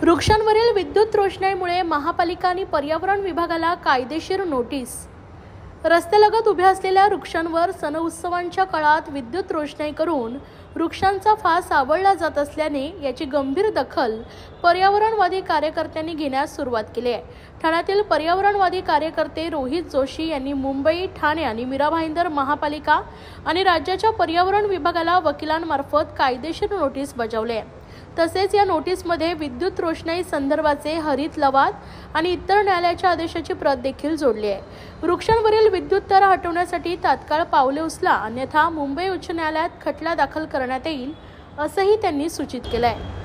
वृक्षांवरील विद्युत रोषणाईमुळे महापालिका आणि पर्यावरण विभागाला कायदेशीर नोटीस। रस्त्यालगत उभ्या असलेल्या वृक्षांवर सण उत्सवांच्या काळात विद्युत रोषणाई करून वृक्षांचा फास आवळला जात असल्याने याची गंभीर दखल पर्यावरणवादी कार्यकर्त्यांनी घेण्यास सुरुवात केली आहे। ठाण्यातील पर्यावरणवादी कार्यकर्ते रोहित जोशी यांनी मुंबई, ठाणे आणि मीरा भाईंदर महापालिका आणि राज्याच्या पर्यावरण विभागाला वकिलांमार्फत कायदेशीर नोटीस बजावली आहे। तसेच या नोटीसमध्ये विद्युत रोषणाई संदर्भाचे हरित लवाद आणि इतर न्यायालयाच्या आदेशाची प्रत देखील जोडली आहे। वृक्षांवरील विद्युत तारा हटवण्यासाठी तात्काळ पावले उचला, अन्यथा मुंबई उच्च न्यायालयात खटला दाखल करण्यात येईल असंही त्यांनी सूचित केलं आहे।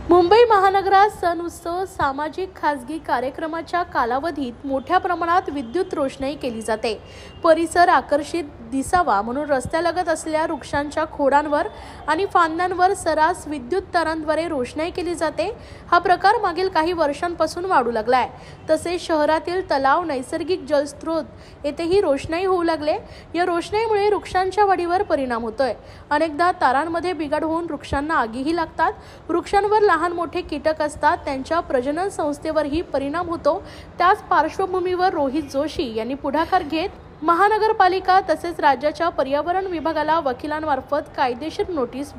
मुंबई महानगरात सण उत्सव, सामाजिक खासगी कार्यक्रमाच्या कालावधीत मोठ्या प्रमाणात विद्युत रोषणाई केली जाते। परिसर आकर्षित दिसावा म्हणून रस्त्यालगत असलेल्या वृक्षांच्या खोडांवर आणि फांद्यांवर सर्रास विद्युत तारांद्वारे रोषणाई केली जाते। हा प्रकार मागील काही वर्षांपासून वाढू लागला आहे। तसेच शहरातील तलाव, नैसर्गिक जलस्रोत येथेही रोषणाई होऊ लागले। या रोषणाईमुळे वृक्षांच्या वाढीवर परिणाम होतोय। अनेकदा तारांमध्ये बिघाड होऊन वृक्षांना आगीही लागतात। वृक्षांवर लहान मोठे कीटक असतात, त्यांच्या प्रजनन संस्थेवरही परिणाम होतो। त्याच पार्श्वभूमीवर रोहित जोशी यांनी पुढाकार घेत महानगरपालिका तसेच राज्याच्या पर्यावरण विभागाला वकिलांमार्फत कायदेशीर नोटीस